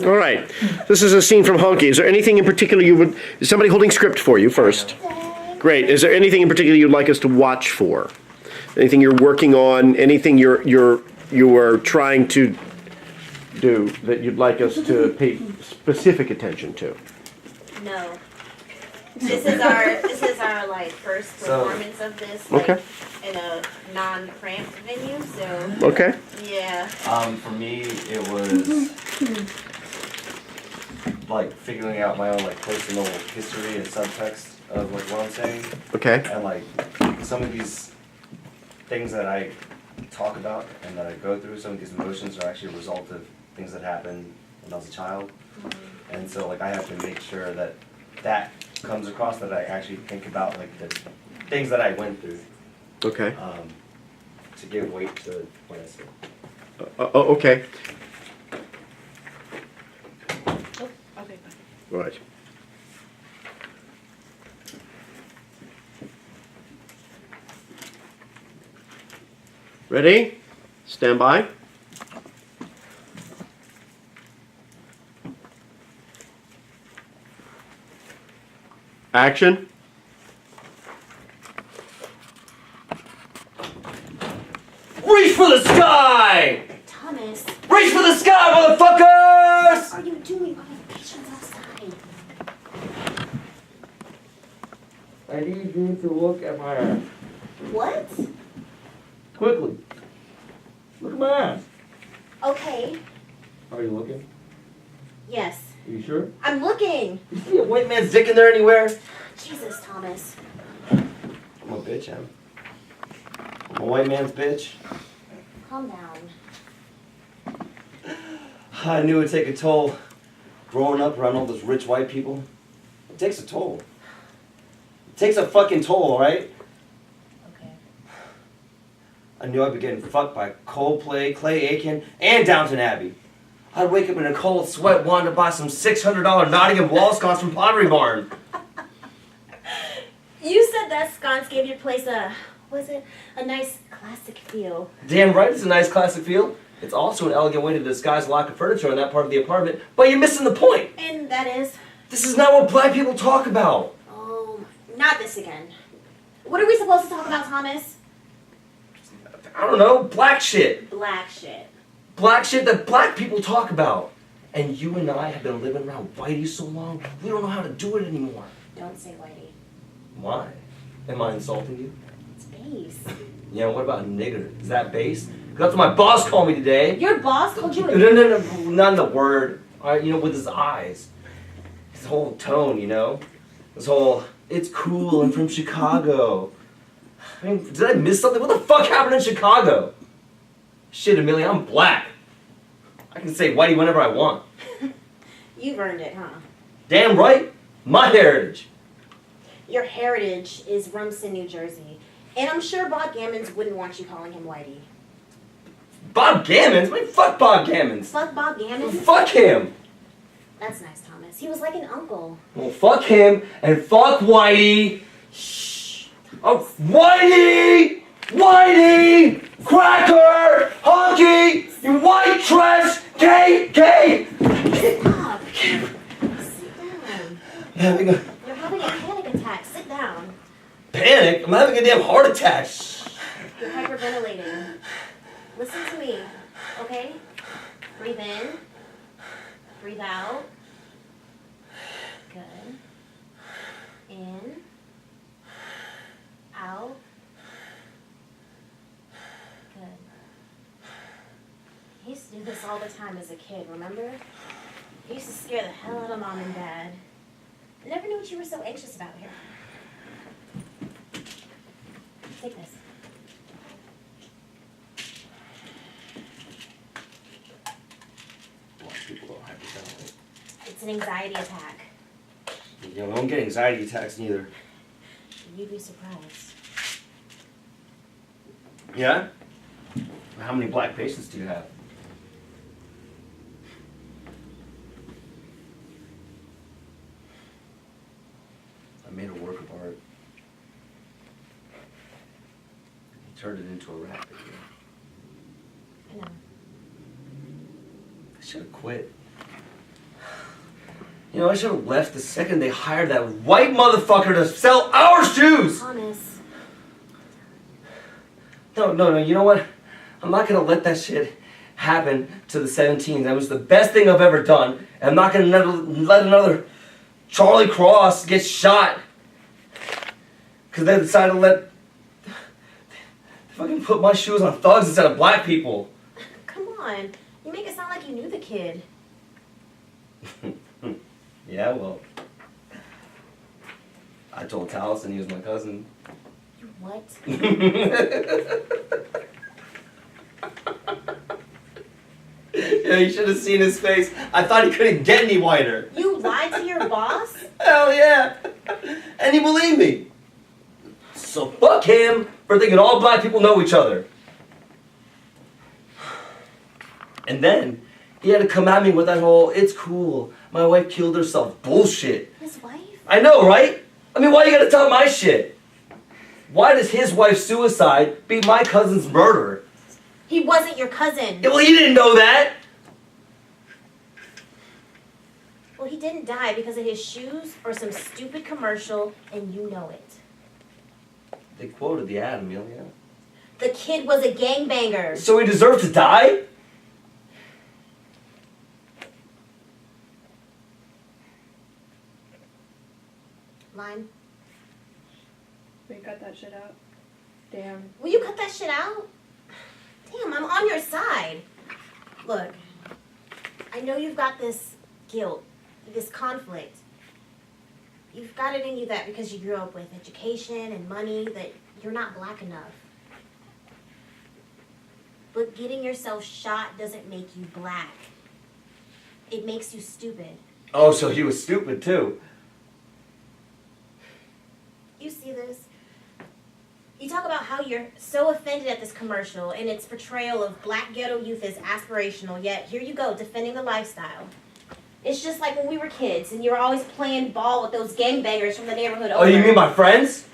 All right. This is a scene from Honky. Is there anything in particular is somebody holding script for you first? Great. Is there anything in particular you'd like us to watch for? Anything you're working on? Anything you are trying to do that you'd like us to pay specific attention to? No. This is our like first performance of this, like, okay. in a non-cramped venue. So okay. Yeah. For me, it was like figuring out my own like personal history and subtext of like what I'm saying. Okay. And like some of these things that I talk about and that I go through, some of these emotions are actually a result of things that happened when I was a child. And so like I have to make sure that that comes across, that I actually think about like the things that I went through. Okay. To give weight to what I say. Okay. Oh, okay. Right. Ready? Stand by. Action. Reach for the sky! Thomas, Reach for the sky, motherfuckers! what are you doing? Why are patients outside? I need you to look at my ass. What? Quickly. Look at my ass. Okay. Are you looking? Yes. Are you sure? I'm looking. You see a white man's dick in there anywhere? Jesus, Thomas. I'm a bitch, Em. I'm a white man's bitch. Calm down. I knew it'd take a toll growing up around all those rich white people. It takes a toll. It takes a fucking toll, alright? Okay. I knew I'd be getting fucked by Coldplay, Clay Aiken, and Downton Abbey. I'd wake up in a cold sweat wanting to buy some $600 Nottingham wall sconce from Pottery Barn. You said that sconce gave your place a nice classic feel. Damn right it's a nice classic feel. It's also an elegant way to disguise a lack of furniture in that part of the apartment, but you're missing the point. And that is? This is not what black people talk about. Oh, not this again. What are we supposed to talk about, Thomas? I don't know, black shit. Black shit. Black shit that black people talk about. And you and I have been living around whitey so long, we don't know how to do it anymore. Don't say whitey. Why? Am I insulting you? It's base. Yeah, what about nigger? Is that base? 'Cause that's what my boss called me today. Your boss called you a No, not in the word. Alright, you know, with his eyes. His whole tone, you know? His whole, it's cool, I'm from Chicago. I mean, did I miss something? What the fuck happened in Chicago? Shit, Amelia, I'm black. I can say whitey whenever I want. You've earned it, huh? Damn right. My heritage. Your heritage is Rumson, New Jersey. And I'm sure Bob Gammons wouldn't want you calling him whitey. Bob Gammons? What? Fuck Bob Gammons. Fuck Bob Gammons? Fuck him. That's nice, Thomas. He was like an uncle. Well, fuck him and fuck Whitey. Shh. Oh, Whitey! Whitey! Cracker! Honky! You white trash! K! Stop. Sit down. Having a You're having a panic attack. Sit down. panic? I'm having a damn heart attack. You're hyperventilating. Listen to me, okay? Breathe in. Breathe out. Good. In. Out. Good. I used to do this all the time as a kid, remember? I used to scare the hell out of Mom and Dad. I never knew what you were so anxious about here. Take this. People don't hyperventilate. It's an anxiety attack. You know, I don't get anxiety attacks neither. You'd be surprised. Yeah? How many black patients do you have? I made a work of art. He turned it into a rap video. I know. I should have quit. You know, I should have left the second they hired that white motherfucker to sell our shoes! Thomas. No, you know what? I'm not gonna let that shit happen to the 17s. That was the best thing I've ever done. And I'm not gonna let another Charlie Cross get shot. Because they decided to let... They fucking put my shoes on thugs instead of black people. Come on. You make it sound like you knew the kid. Yeah, well... I told Taliesin he was my cousin. You what? Yeah, you should have seen his face. I thought he couldn't get any whiter. You lied to your boss? Hell yeah! And he believed me. So fuck him for thinking all black people know each other. And then he had to come at me with that whole, it's cool, my wife killed herself bullshit. His wife? I know, right? I mean, why you gotta tell my shit? Why does his wife's suicide beat my cousin's murder? He wasn't your cousin. Yeah, well, he didn't know that. Well, he didn't die because of his shoes or some stupid commercial, and you know it. They quoted the ad, Amelia. The kid was a gangbanger. So he deserved to die? Line. We cut that shit out. Damn. Will you cut that shit out? Damn, I'm on your side. Look, I know you've got this guilt, this conflict. You've got it in you that because you grew up with education and money that you're not black enough. But getting yourself shot doesn't make you black. It makes you stupid. Oh, so he was stupid too. You see this? You talk about how you're so offended at this commercial and its portrayal of black ghetto youth as aspirational, yet here you go, defending the lifestyle. It's just like when we were kids and you were always playing ball with those gangbangers from the neighborhood over. Oh, you mean my friends?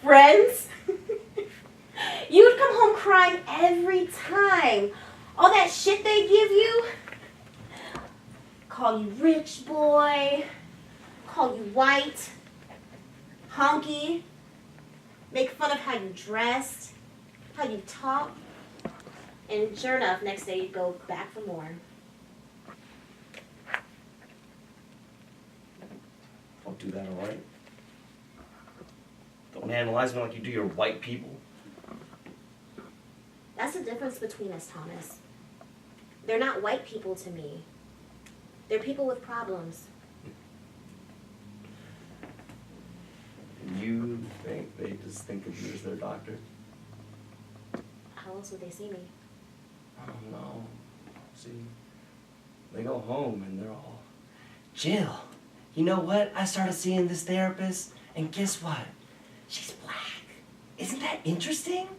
Friends? You would come home crying every time. All that shit they give you. Call you rich boy. Call you white. Honky. Make fun of how you dressed. How you talk. And sure enough, next day you'd go back for more. Don't do that, alright? Don't analyze me like you do your white people. That's the difference between us, Thomas. They're not white people to me. They're people with problems. You think they just think of you as their doctor? How else would they see me? I don't know. See, they go home and they're all, Jill, you know what? I started seeing this therapist, and guess what? She's black. Isn't that interesting?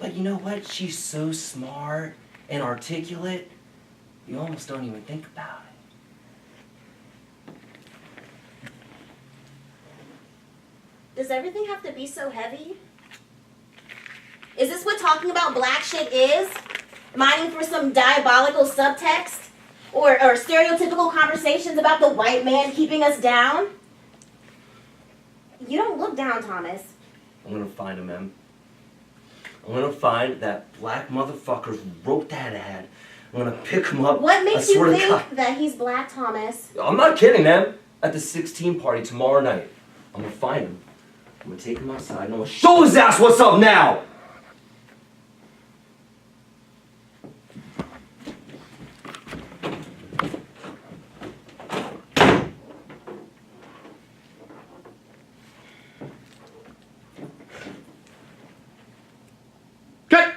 But you know what? She's so smart and articulate, you almost don't even think about it. Does everything have to be so heavy? Is this what talking about black shit is? Mining for some diabolical subtext? Or stereotypical conversations about the white man keeping us down? You don't look down, Thomas. I'm gonna find him, Em. I'm gonna find that black motherfucker who wrote that ad. I'm gonna pick him up. What makes I you swear to think God. that he's black, Thomas? I'm not kidding, Em. At the 16 party tomorrow night, I'm gonna find him. I'm gonna take him outside and I'm gonna show his ass what's up now! Cut!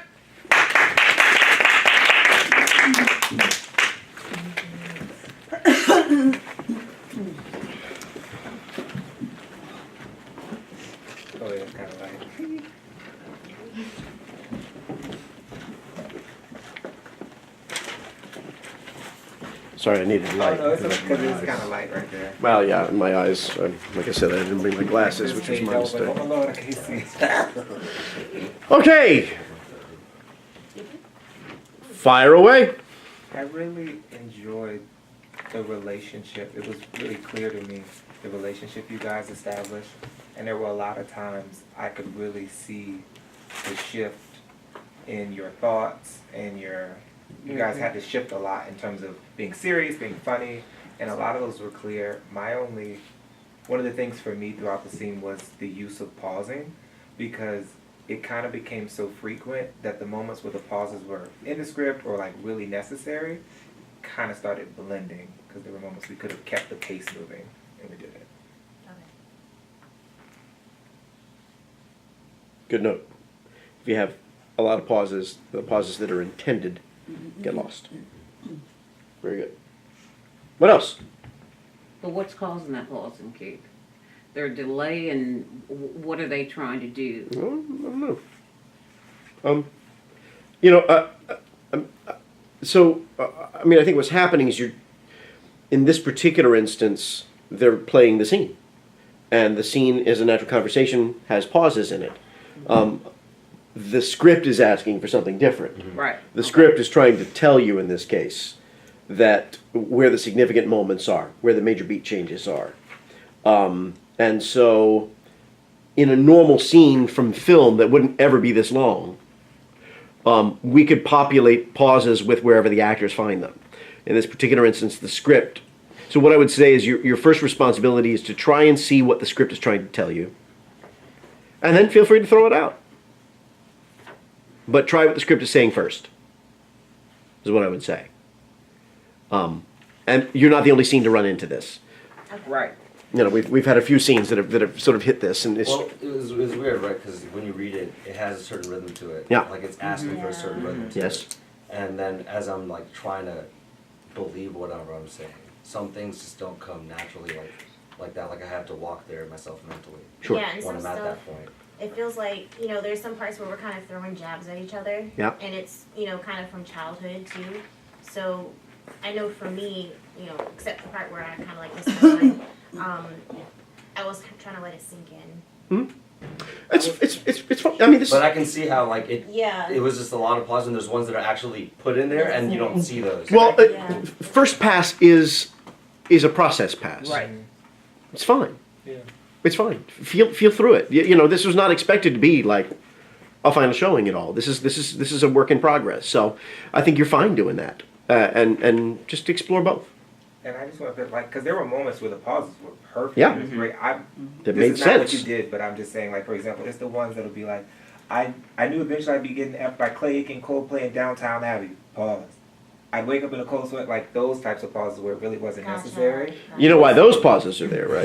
Oh, yeah, kind of like. Sorry, I needed light. Oh, no, it's because it's kind of light right there. Well, yeah, my eyes. Like I said, I didn't bring my glasses, which was my mistake. Oh, Lord, I can't see. Okay. Fire away. I really enjoyed the relationship. It was really clear to me, the relationship you guys established. And there were a lot of times I could really see the shift in your thoughts and you guys had to shift a lot in terms of being serious, being funny, and a lot of those were clear. One of the things for me throughout the scene was the use of pausing, because it kind of became so frequent that the moments where the pauses were in the script or like really necessary kind of started blending, because there were moments we could have kept the pace moving and we didn't. Good note. If you have a lot of pauses, the pauses that are intended get lost. Very good. What else? But what's causing that pause and kick? Their delay, and what are they trying to do? I don't know. You know, I mean, I think what's happening is in this particular instance, they're playing the scene. And the scene is a natural conversation, has pauses in it. The script is asking for something different. Right. The script is trying to tell you, in this case, that where the significant moments are, where the major beat changes are. And so, in a normal scene from film that wouldn't ever be this long, we could populate pauses with wherever the actors find them. In this particular instance, the script. So what I would say is your first responsibility is to try and see what the script is trying to tell you. And then feel free to throw it out. But try what the script is saying first, is what I would say. And you're not the only scene to run into this. Right. You know, we've had a few scenes that have sort of hit this, and it's Well, it was weird, right? Because when you read it, it has a certain rhythm to it. Yeah. Like it's asking for a certain rhythm to Yes. it. And then as I'm like trying to believe whatever I'm saying, some things just don't come naturally like that. Like I have to walk there myself mentally Sure. Yeah, and when some I'm at stuff, that point. it feels like, there's some parts where we're kind of throwing jabs at each other. Yeah. And it's, kind of from childhood too. So I know for me, except the part where I kind of like missed my line, I was trying to let it sink in. it's fun. I mean, this. But I can see how like it. Yeah. It was just a lot of pause, and there's ones that are actually put in there, and you don't see those. Well, Yeah. first pass is a process pass. Right. It's fine. Yeah. It's fine. Feel through it. This was not expected to be like a final showing at all. This is a work in progress. So I think you're fine doing that, and just explore both. And I just want to because there were moments where the pauses were perfect. Yeah. It was great. That This made is not what sense. you did, but I'm just saying, like, for example, it's the ones that'll be like, I knew eventually I'd be getting effed by Clay Aiken Coldplay in Downtown Abbey. Pause. I'd wake up in a cold sweat, like those types of pauses where it really wasn't Gotcha. necessary. You know why those pauses are there, right?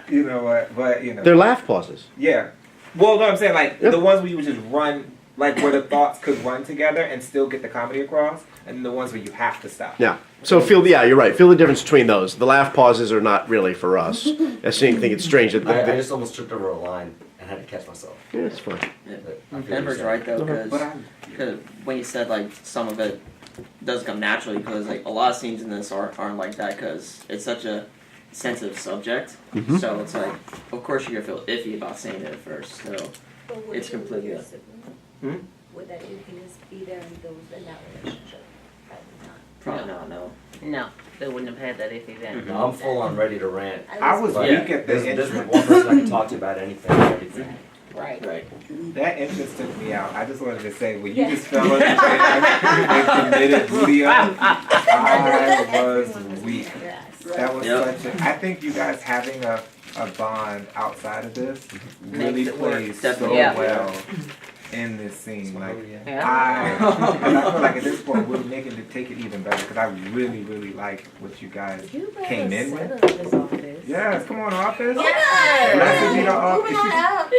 You know what? But, They're laugh pauses. Yeah. Well, no, I'm saying, like, Yeah. the ones where you would just run, like, where the thoughts could run together and still get the comedy across, and the ones where you have to stop. Yeah. So you're right. Feel the difference between those. The laugh pauses are not really for us. I think it's strange that I just almost tripped over a line and had to catch myself. yeah, it's fine. But I feel Enver's what you're right though, Okay. But because when you said like some of it doesn't come naturally, because like a lot of scenes in this aren't like that, because it's such a sensitive subject. Mhm. So it's like, of course you're gonna feel iffy about saying it at first. So it's completely. Would that influence be there in that relationship at the time? Probably not. No. No, they wouldn't have had that if he didn't. No, I'm full on ready to rant. I was But weak at the there's entrance. one person I can talk to about anything and everything. Right. Right. That entrance took me out. I just wanted to say, when you just fell on the chair and committed booty up, I was weak. That was Yep. such a. I think you guys having a bond outside of this really Makes it work. plays so Definitely. Yeah. well in this scene. Like, Yeah. I feel like at this point we're making to take it even better, because I really, really like what you guys came in with. Yes, come on, office. Yeah. Nice to meet our Moving on up.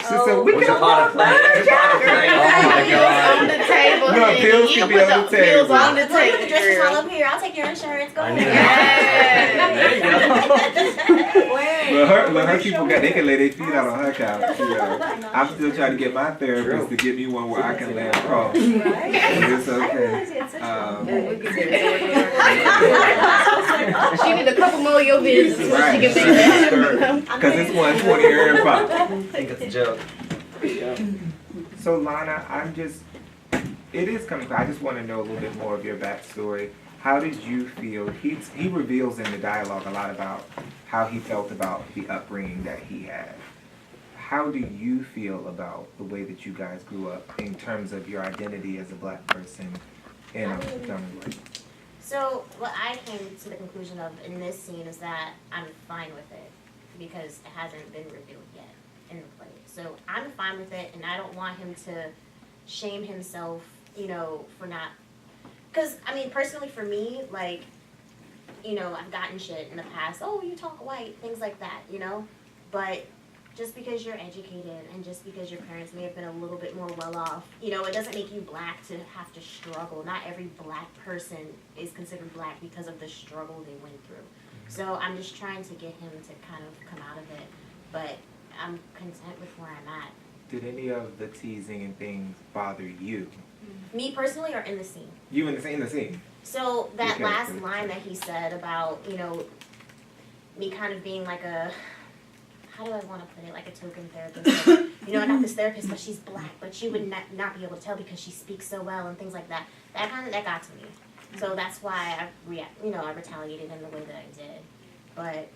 So we What's can a pot of play? What's a pot of play? Oh my god. On the table. No, honey. pills You can be put on the table. pills on the Look, the table. dress is all girl. up here. I'll take your insurance. Go I ahead. need Yeah. There you go. let her people they can lay their feet out on her couch. I'm still trying to get my therapist to get me one where I can lay across. It's okay. She need a couple more of your visits before she can make that happen. Because it's 120 every pop. I think it's a joke. So Lana, it is coming. I just want to know a little bit more of your backstory. how did you feel? He reveals in the dialogue a lot about how he felt about the upbringing that he had. How do you feel about the way that you guys grew up in terms of your identity as a black person in a family? So what I came to the conclusion of in this scene is that I'm fine with it because it hasn't been revealed yet in the play. So I'm fine with it, and I don't want him to shame himself, you know, for not. Because, I mean, personally for me, like, you know, I've gotten shit in the past. Oh, you talk white, things like that, you know? But just because you're educated and just because your parents may have been a little bit more well off, you know, it doesn't make you black to have to struggle. Not every black person is considered black because of the struggle they went through. So I'm just trying to get him to kind of come out of it. But I'm content with where I'm at. Did any of the teasing and things bother you? Me personally or in the scene? You in the scene? So that Okay. last line that he said about, you know, me kind of being like a, how do I want to put it, like a token therapist. Like, you know, I got this therapist, but she's black, but you would not be able to tell because she speaks so well and things like that. That got to me. So that's why I retaliated in the way that I did. But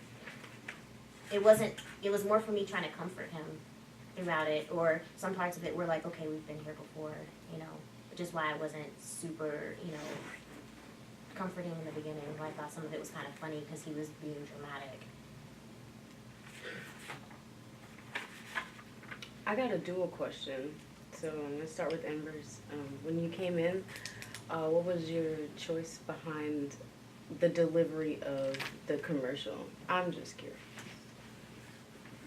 it was more for me trying to comfort him throughout it, or some parts of it were like, okay, we've been here before, you know, which is why I wasn't super, you know, comforting in the beginning. I thought some of it was kind of funny because he was being dramatic. I got a dual question. So I'm going to start with Enver's. When you came in, what was your choice behind the delivery of the commercial? I'm just curious.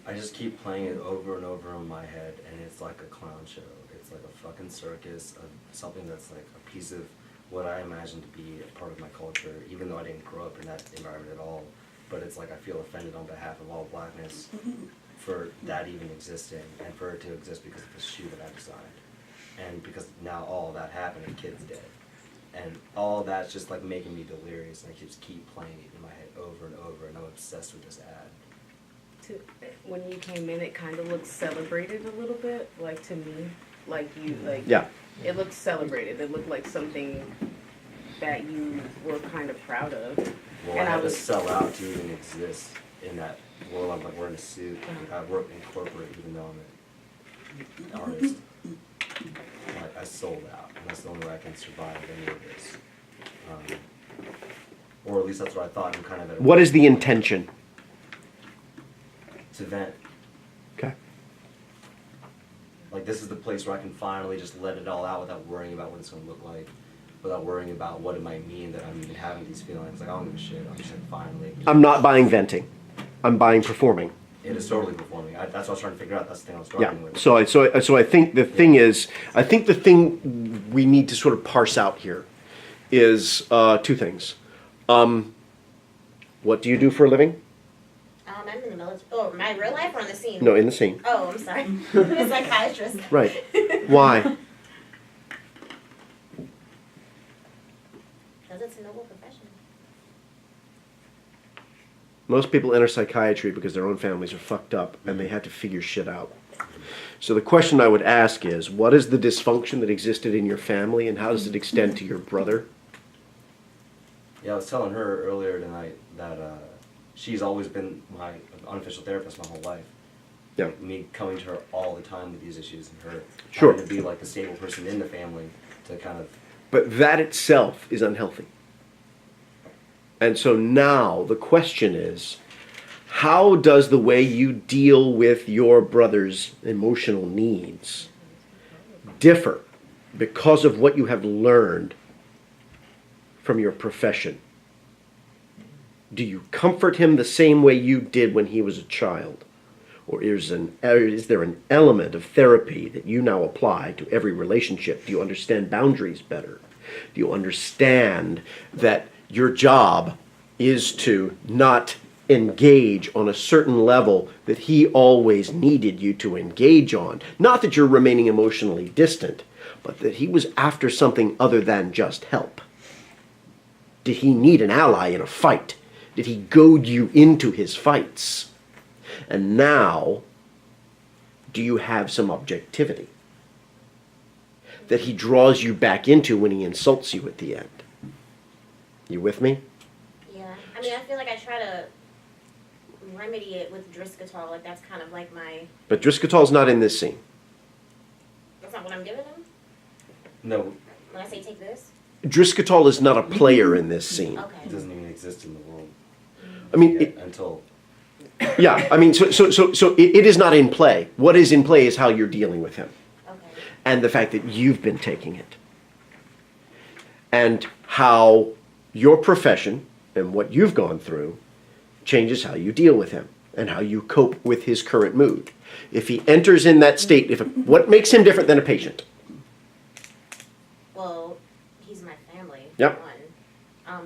I just keep playing it over and over in my head, and it's like a clown show. It's like a fucking circus of something that's like a piece of what I imagine to be a part of my culture, even though I didn't grow up in that environment at all. But it's like I feel offended on behalf of all blackness for that even existing, and for it to exist because of the shoe that I designed. And because now all that happened, and kid's dead. And all that's just like making me delirious, and I just keep playing it in my head over and over, and I'm obsessed with this ad. When you came in, it kind of looked celebrated a little bit, like to me, like you, like Yeah. it looked celebrated. It looked like something that you were kind of proud of. Well, And I I had to was- sell out to even exist in that world. I'm like wearing a suit. I work in corporate, even though I'm an artist. I sold out, and that's the only way I can survive any of this. Or at least that's what I thought. I'm kind of at a What is the intention? to vent. Okay. Like this is the place where I can finally just let it all out without worrying about what it's going to look like, without worrying about what it might mean that I'm even having these feelings. Like I don't give a shit. I'm just like finally. I'm not buying venting. I'm buying performing. It is totally performing. That's what I was trying to figure out. That's the thing I was Yeah. struggling with. So I think the thing is, I think the thing we need to sort of parse out here is two things. What do you do for a living? I'm in the military. Oh, my real life or on the scene? No, in the scene. Oh, I'm sorry. I'm a psychiatrist. Right. Why? Because it's a noble profession. Most people enter psychiatry because their own families are fucked up and they had to figure shit out. So the question I would ask is, what is the dysfunction that existed in your family and how does it extend to your brother? Yeah, I was telling her earlier tonight that she's always been my unofficial therapist my whole life. Yeah. Like, me coming to her all the time with these issues, and her Sure. trying to be like the stable person in the family to kind of. But that itself is unhealthy. And so now the question is, how does the way you deal with your brother's emotional needs differ because of what you have learned from your profession? Do you comfort him the same way you did when he was a child? Or is there an element of therapy that you now apply to every relationship? Do you understand boundaries better? Do you understand that your job is to not engage on a certain level that he always needed you to engage on? Not that you're remaining emotionally distant, but that he was after something other than just help. Did he need an ally in a fight? Did he goad you into his fights? And now, do you have some objectivity that he draws you back into when he insults you at the end? You with me? Yeah, I mean, I feel like I try to remedy it with Driscollol. Like that's kind of like my. But Driscoll's not in this scene. That's not what I'm giving him. No, When I say take this. Driscoll is not a player in this scene. Okay. it doesn't even exist in the world I mean, yet until. yeah, I mean, so it is not in play. What is in play is how you're dealing with him. Okay. And the fact that you've been taking it. And how your profession and what you've gone through changes how you deal with him and how you cope with his current mood. If he enters in that state, what makes him different than a patient? Well, he's my family. Yep. One.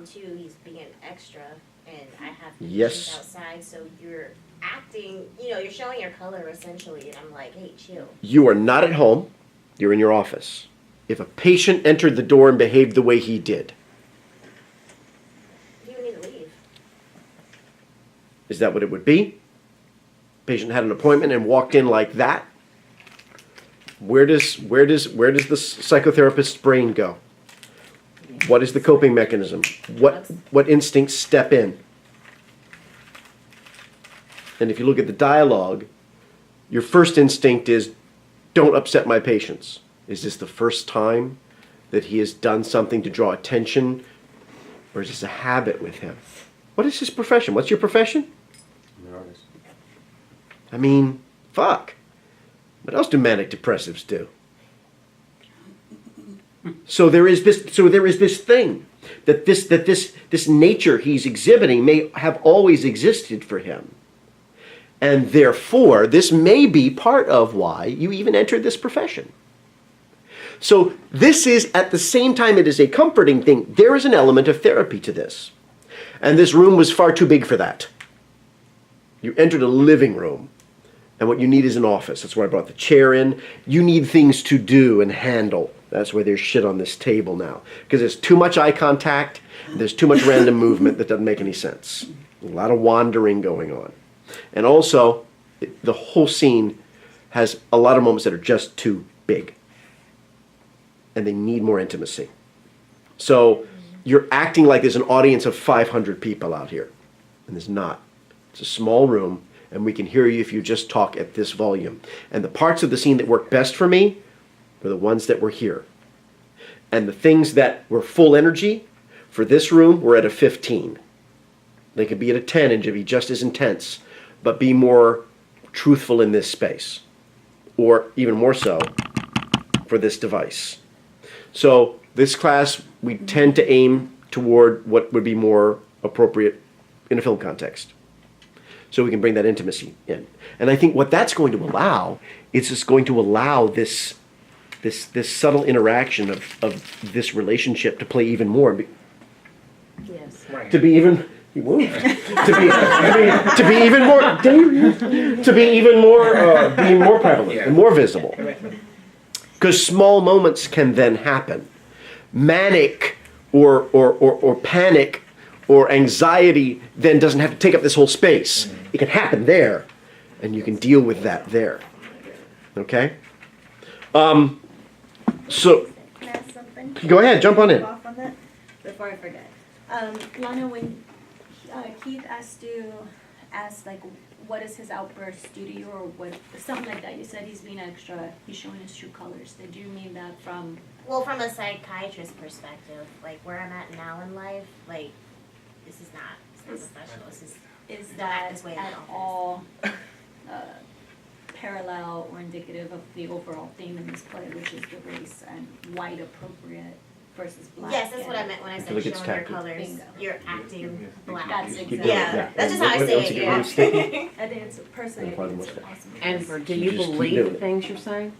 Two, he's being extra, and I have Yes. patients outside, so you're acting. You're showing your color essentially, and I'm like, hey, chill. You are not at home, you're in your office. If a patient entered the door and behaved the way he did, You would need to leave. is that what it would be? Patient had an appointment and walked in like that? Where does the psychotherapist's brain go? What is the coping mechanism? What instincts step in? And if you look at the dialogue, your first instinct is, don't upset my patients. Is this the first time that he has done something to draw attention? Or is this a habit with him? What is his profession? What's your profession? I'm an artist. I mean, fuck. What else do manic depressives do? So there is this thing that this nature he's exhibiting may have always existed for him. And therefore, this may be part of why you even entered this profession. So this is, at the same time it is a comforting thing, there is an element of therapy to this. And this room was far too big for that. You entered a living room, and what you need is an office. That's why I brought the chair in. You need things to do and handle. That's why there's shit on this table now. Because there's too much eye contact, there's too much random movement that doesn't make any sense. A lot of wandering going on. And also, the whole scene has a lot of moments that are just too big. And they need more intimacy. So you're acting like there's an audience of 500 people out here. And there's not. It's a small room, and we can hear you if you just talk at this volume. And the parts of the scene that worked best for me were the ones that were here. And the things that were full energy for this room were at a 15. They could be at a 10 and be just as intense, but be more truthful in this space. Or even more so for this device. So this class, we tend to aim toward what would be more appropriate in a film context. So we can bring that intimacy in. And I think what that's going to allow is it's going to allow this subtle interaction of this relationship to play even more. Yes. To be even... to be even more prevalent and more visible. Because small moments can then happen. Manic or panic or anxiety then doesn't have to take up this whole space. It can happen there, and you can deal with that there. Okay? So, Can I ask something? go ahead, jump on in. Off on that before I forget. Launa, when Keith asked like, what is his outburst due to you, or what, something like that. You said he's being extra. He's showing his true colors. Did you mean that from? Well, from a psychiatrist perspective, like where I'm at now in life, like this is not professional. Is that this way in at the office. all parallel or indicative of the overall theme in this play, which is the race and white appropriate versus black? Yes, that's what I meant when I feel said like it's showing your tacky. colors. Bingo. You're acting black. That's Keep exactly. doing it, Yeah, that's just how I Once say you it. get Yeah. really sticky, I think it's personally. I think it's awesome. Enver, do You you just keep believe doing the it. things you're saying?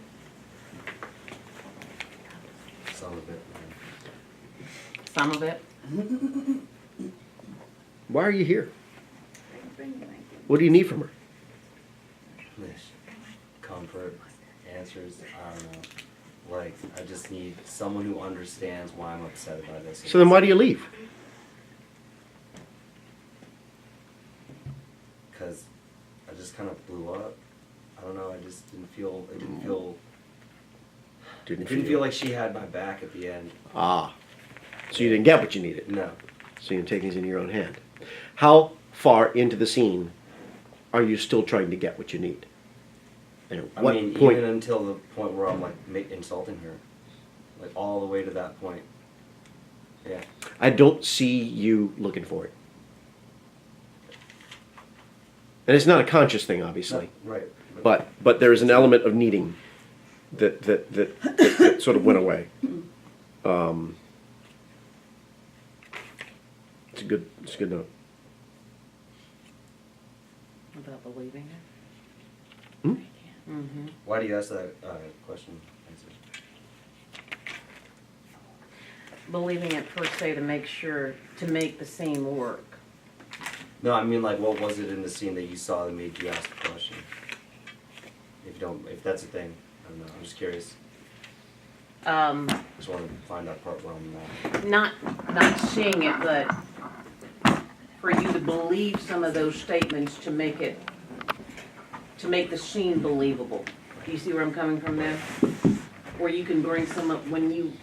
Some of it. Some of it? why are you here? I can bring you my- What do you need from her? Comfort, answers, I don't know. Like, I just need someone who understands why I'm upset by this. So then why do you leave? Because I just kind of blew up. I don't know, I just didn't feel, it didn't feel, it didn't feel like she had my back at the end. Ah. So you didn't get what you needed. No. So you're taking things in your own hand. How far into the scene are you still trying to get what you need? And at I what mean, point? even until the point where I'm like insulting her, like all the way to that point. Yeah. I don't see you looking for it. And it's not a conscious thing, obviously. Right. But there is an element of needing that sort of went away. It's a good note. About believing it. Hmm? Mm-hmm. Why do you ask that question? Believing it per se to make the scene work. No, I mean like, what was it in the scene that you saw that made you ask the question? If that's a thing, I don't know. I'm just curious. Just want to find that part where I'm not. Not seeing it, but for you to believe some of those statements to make the scene believable. Do you see where I'm coming from there? Where you can bring some up when you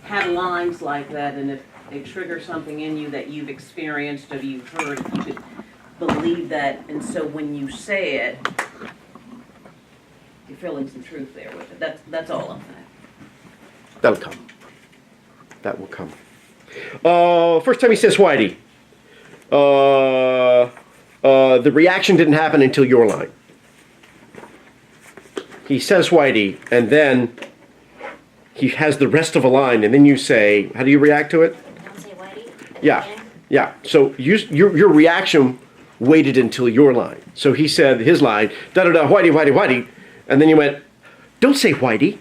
have lines like that, and if they trigger something in you that you've experienced or you've heard, you could believe that, and so when you say it, you're feeling some truth there with it. That's all I'm saying. That'll come. That will come. First time he says Whitey. The reaction didn't happen until your line. He says Whitey, and then he has the rest of a line, and then you say, how do you react to it? Don't say Whitey. Yeah. So your reaction waited until your line. So he said his line, da-da-da, Whitey, Whitey, Whitey, and then you went, don't say Whitey,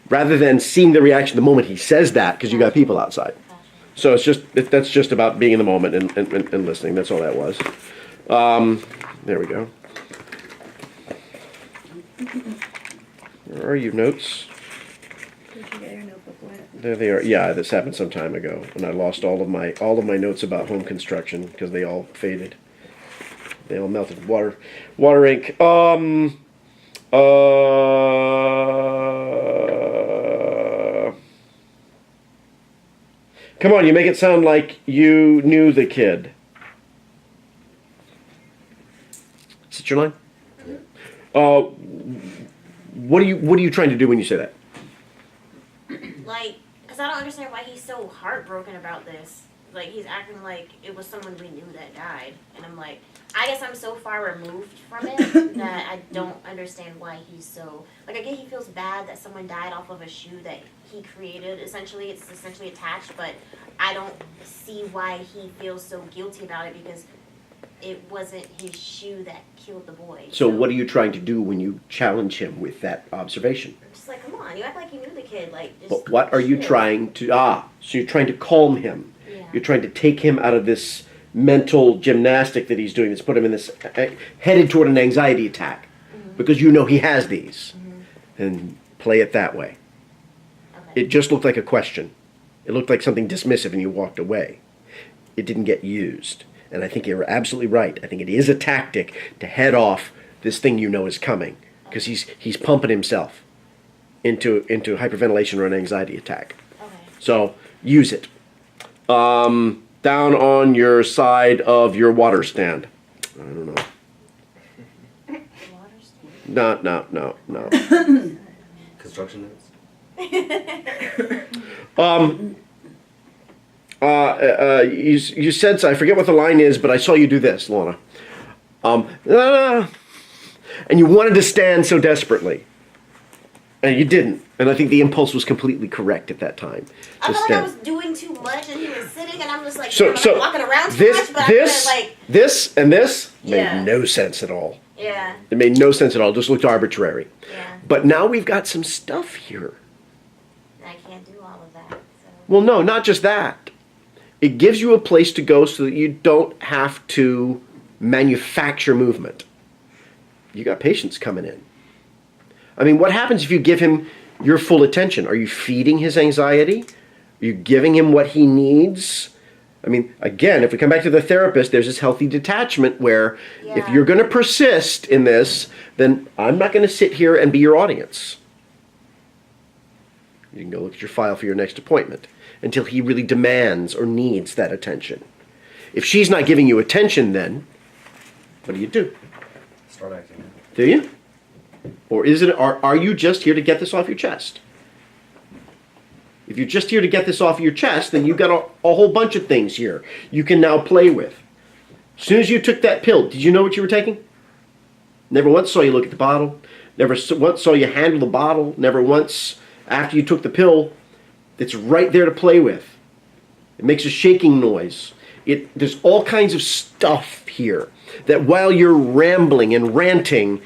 rather than seeing the reaction the moment he says that, because you got people outside. So that's just about being in the moment and listening. That's all that was. There we go. Where are you, notes? Did you get your notebook wet? There they are. Yeah, this happened some time ago, and I lost all of my notes about home construction because they all faded. They all melted. Water ink. Come on, you make it sound like you knew the kid. Is it your line? What are you trying to do when you say that? Like, because I don't understand why he's so heartbroken about this. Like, he's acting like it was someone we knew that died. And I'm like, I guess I'm so far removed from it that I don't understand why he's so... Like, I get he feels bad that someone died off of a shoe that he created. Essentially, it's essentially attached, but I don't see why he feels so guilty about it because it wasn't his shoe that killed the boy. So what are you trying to do when you challenge him with that observation? I'm just like, come on, you act like you knew the kid. Like, just But what are you trying to... so you're trying to calm him. Yeah. You're trying to take him out of this mental gymnastic that he's doing that's put him in this... headed toward an anxiety attack. Because you know he has these. And play it that way. Okay. It just looked like a question. It looked like something dismissive and you walked away. It didn't get used. And I think you're absolutely right. I think it is a tactic to head off this thing you know is coming. Because he's pumping himself into hyperventilation or an anxiety attack. Okay. So use it. Down on your side of your water stand. I don't know. Water stand. No. Construction notes? You said, so I forget what the line is, but I saw you do this, Launa. And you wanted to stand so desperately. And you didn't. And I think the impulse was completely correct at that time. I to felt like I stand. was doing too much and he was sitting and I'm just like, So I'm not walking around too this, much, but this, I'm gonna like, this, and this Yeah. made no sense at all. yeah, It made no sense at all. It just looked arbitrary. yeah. But now we've got some stuff here. I can't do all of that. So. Well, no, not just that. It gives you a place to go so that you don't have to manufacture movement. You got patients coming in. I mean, what happens if you give him your full attention? Are you feeding his anxiety? Are you giving him what he needs? I mean, again, if we come back to the therapist, there's this healthy detachment where if Yeah. you're going to persist in this, then I'm not going to sit here and be your audience. You can go look at your file for your next appointment until he really demands or needs that attention. If she's not giving you attention, then what do? Start acting. Do you? Or are you just here to get this off your chest? If you're just here to get this off your chest, then you've got a whole bunch of things here you can now play with. As soon as you took that pill, did you know what you were taking? Never once saw you look at the bottle. Never once saw you handle the bottle. Never once, after you took the pill, it's right there to play with. It makes a shaking noise. There's all kinds of stuff here that while you're rambling and ranting,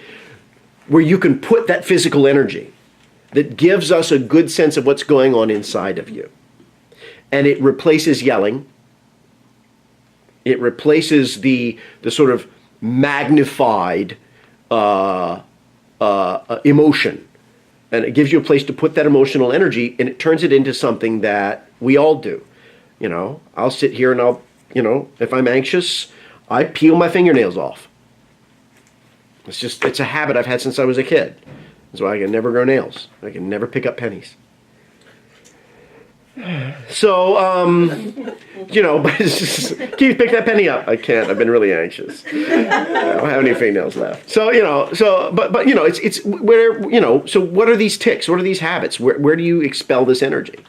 where you can put that physical energy that gives us a good sense of what's going on inside of you. And it replaces yelling. It replaces the sort of magnified emotion. And it gives you a place to put that emotional energy, and it turns it into something that we all do. You know, I'll sit here and I'll, if I'm anxious, I peel my fingernails off. It's a habit I've had since I was a kid. That's why I can never grow nails. I can never pick up pennies. So, Keith, pick that penny up. I can't. I've been really anxious. I don't have any fingernails left. So, it's where, so what are these tics? What are these habits? Where do you expel this energy?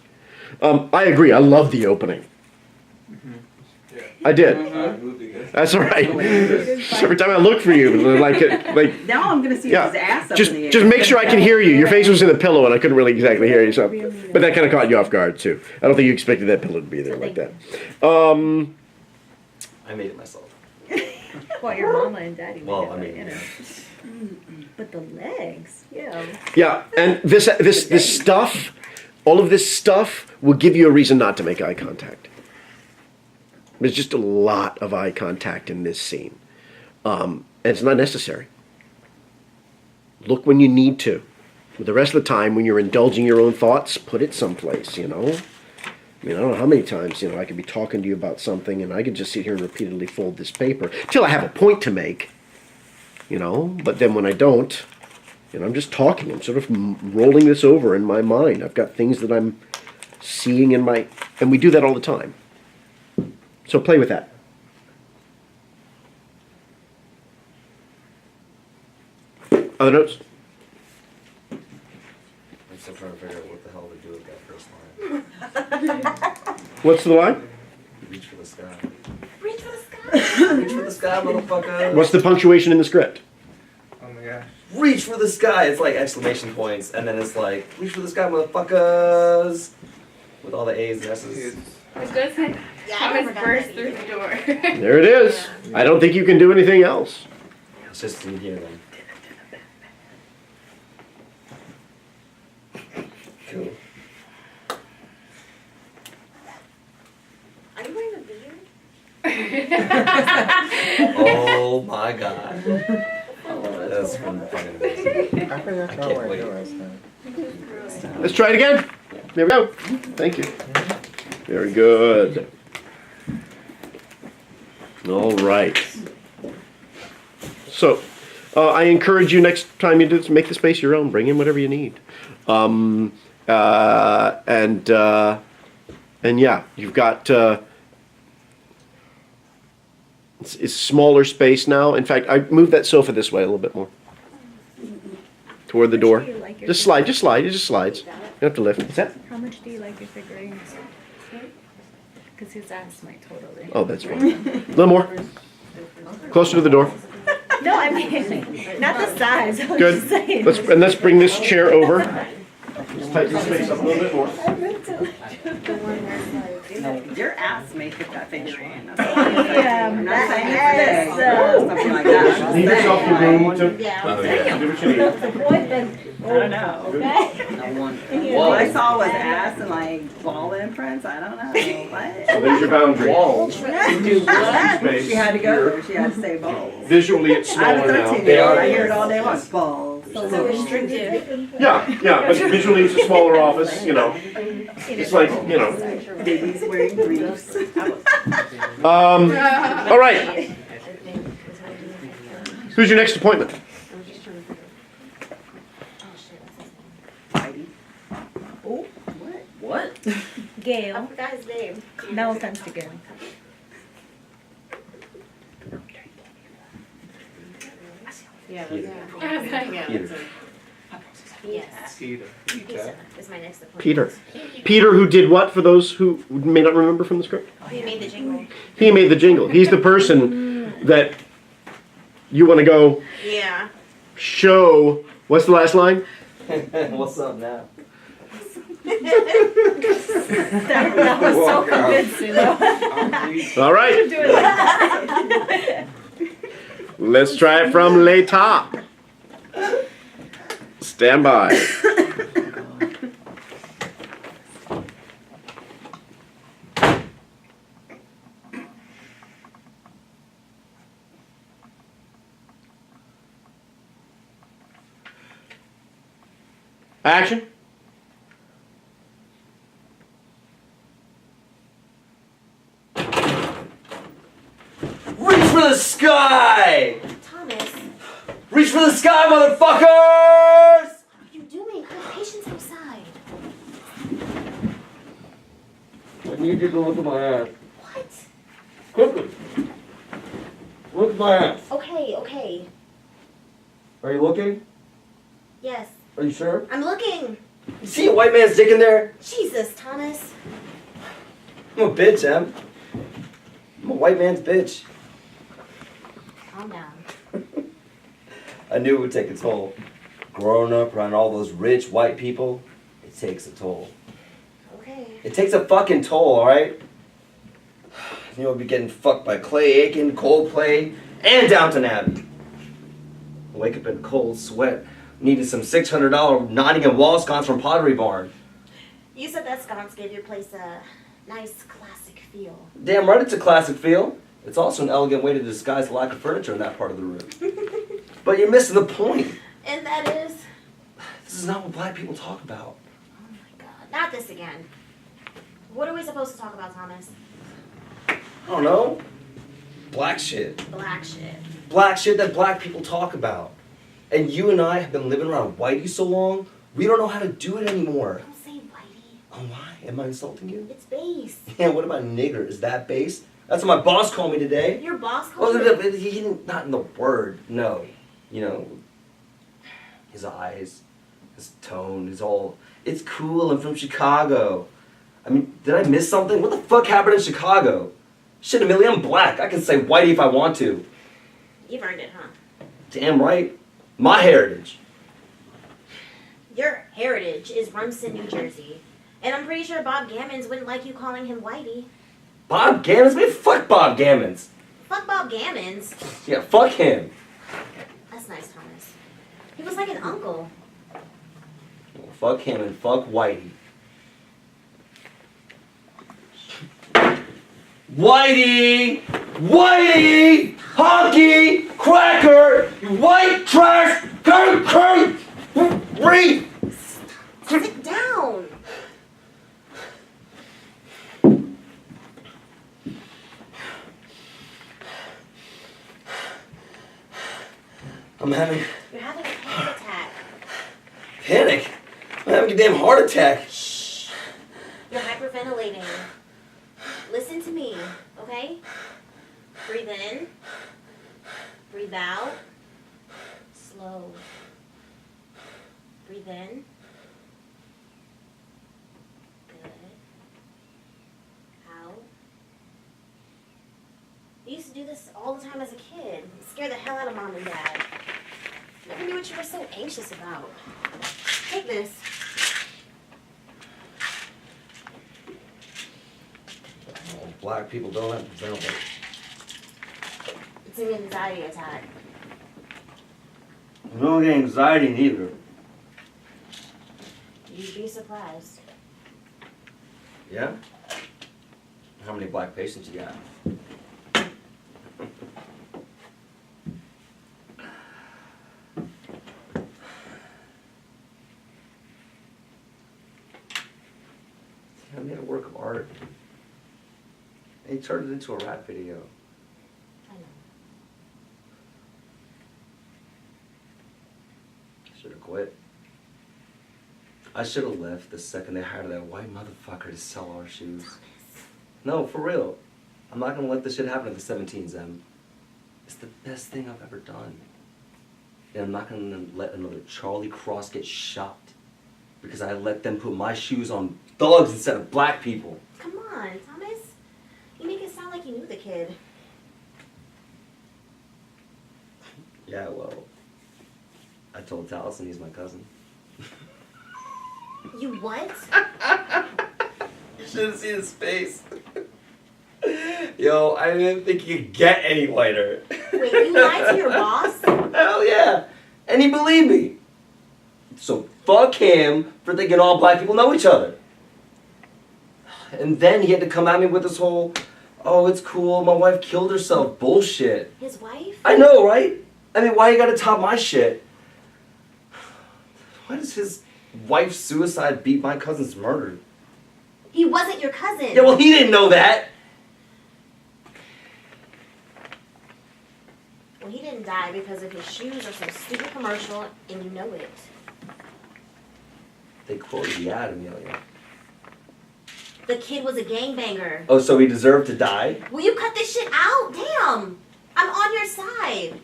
I agree. I love the opening. I did. That's all right. Every time I look for you, like Now I'm gonna see his ass up in the air. just make sure I can hear you. Your face was in the pillow, and I couldn't really exactly hear you. So, but that kind of caught you off guard too. I don't think you expected that pillow to be there like that. I made it myself. Well, your mama and daddy made Well, it, I mean, you know. But the legs, yeah. Yeah, and this stuff, all of this stuff, will give you a reason not to make eye contact. There's just a lot of eye contact in this scene. And it's not necessary. Look when you need to. The rest of the time, when you're indulging your own thoughts, put it someplace, I mean, I don't know how many times, I could be talking to you about something and I could just sit here and repeatedly fold this paper till I have a point to make, but then when I don't, I'm just talking. I'm sort of rolling this over in my mind. I've got things that I'm seeing and we do that all the time. So play with that. Other notes? I'm still trying to figure out what the hell to do with that first line. What's the line? Reach for the sky. Reach for the sky. Reach for the sky, motherfucker. What's the punctuation in the script? Oh my gosh. Reach for the sky. It's like exclamation points, and then it's like reach for the sky, motherfuckers, with all the A's and S's. I was gonna say, Thomas burst through the door. There it is. I don't think you can do anything else. It's just in here then. Cool. Are you wearing a beard? Oh my god. That's fucking amazing. I forgot I y'all can't were wait. doors now. Let's try it again. There we go. Thank you. Very good. All right. So, I encourage you next time you do this, make the space your own. Bring in whatever you need. And yeah, you've got it's smaller space now. In fact, I moved that sofa this way a little bit more toward the door. Just slide. It just slides. You don't have to lift. What's that? How much do you like your figurines? Because his ass might totally. Oh, that's fine. A little more. Closer to the door. No, I mean, not the size. I was Good. just saying. Let's bring this chair over. Just tighten the space up a little bit more. Your ass may fit that figurine. That's all I'm Yeah, I'm not that saying ass, it's today, something like that. I'm Leave just yourself your saying. room to Yeah. Oh yeah. do what you need. I don't know. I wonder. All I saw was ass and like ball imprints. I don't know. So What? there's your boundary. Do what? Space She had to go here. there. She had to say balls. Visually, it's I have a smaller now. 13-year-old. I hear it all day long. Balls. So restrictive. Yeah, but visually it's a smaller office, It's like, Babies wearing briefs. All right. Who's your next appointment? Oh, what? I Gail. forgot his name. No offense to Gail. Yeah, Peter. that's it. Yeah, Peter. that's it. Yes. Peter. Pizza is my next appointment. Peter. Peter, who did what for those who may not remember from the script? He made the jingle. He made the jingle. He's the person that you want to go Yeah. show. What's the last line? What's up now? That was so Walk out. convincing though. All right. Let's try it from Le Top. Stand by. Action. Reach for the sky! Thomas, Reach for the sky, motherfuckers! what are you doing? I have patients outside. I need you to look at my ass. What? Quickly. Look at my ass. Okay, okay. Are you looking? Yes. Are you sure? I'm looking. You see a white man's dick in there? Jesus, Thomas. I'm a bitch, Em. I'm a white man's bitch. Calm down. I knew it would take a toll. Growing up around all those rich white people, it takes a toll. Okay. It takes a fucking toll, alright? You know, I'll be getting fucked by Clay Aiken, Coldplay, and Downton Abbey. I wake up in cold sweat, needing some $600 Nottingham wall scones from Pottery Barn. You said that sconce gave your place a nice classic feel. Damn right it's a classic feel. It's also an elegant way to disguise the lack of furniture in that part of the room. But you're missing the point. And that is? This is not what black people talk about. Oh my god. Not this again. What are we supposed to talk about, Thomas? I don't know. Black shit. Black shit. Black shit that black people talk about. And you and I have been living around whitey so long, we don't know how to do it anymore. Don't say whitey. Oh, why? Am I insulting you? It's base. Yeah, what about nigger? Is that base? That's what my boss called me today. Your boss Well, called you? he didn't, not in the word, no. You know, his eyes, his tone, his all, it's cool, I'm from Chicago. I mean, did I miss something? What the fuck happened in Chicago? Shit, Amelia, I'm black. I can say whitey if I want to. You've earned it, huh? Damn right. My heritage. Your heritage is Rumson, New Jersey. And I'm pretty sure Bob Gammons wouldn't like you calling him Whitey. Bob Gammons? Man, fuck Bob Gammons. Fuck Bob Gammons. Yeah, fuck him. That's nice, Thomas. He was like an uncle. Well, fuck him and fuck Whitey. Whitey! Whitey! Honky! Cracker! You white trash! Read! Sit down. I'm having You're having a panic attack. panic. I'm having a damn heart attack. Shh. You're hyperventilating. Listen to me, okay? Breathe in. Breathe out. Slow. Breathe in. Good. Out. I used to do this all the time as a kid. Scare the hell out of mom and dad. Never knew what you were so anxious about. Take this. Oh, black people don't have to ventilate. It's an anxiety attack. I don't get anxiety neither. You'd be surprised. Yeah? How many black patients you got? I made a work of art. And he turned it into a rap video. I know. I should have quit. I should have left the second they hired that white motherfucker to sell our shoes. No, for real. I'm not gonna let this shit happen to the 17s, Em. It's the best thing I've ever done. And I'm not gonna let another Charlie Cross get shot because I let them put my shoes on thugs instead of black people. Come on, Thomas. You make it sound like you knew the kid. Yeah, well, I told Taliesin he's my cousin. You what? You should have seen his face. Yo, I didn't think you could get any whiter. Wait, you lied to your boss? Hell yeah. And he believed me. So fuck him for thinking all black people know each other. And then he had to come at me with this whole, oh, it's cool, my wife killed herself bullshit. His wife? I know, right? I mean, why you gotta top my shit? Why does his wife's suicide beat my cousin's murder? He wasn't your cousin. Yeah, well, he didn't know that. Well, he didn't die because of his shoes or some stupid commercial, and you know it. They quoted the ad, Amelia. The kid was a gangbanger. Oh, so he deserved to die? Will you cut this shit out? Damn! I'm on your side.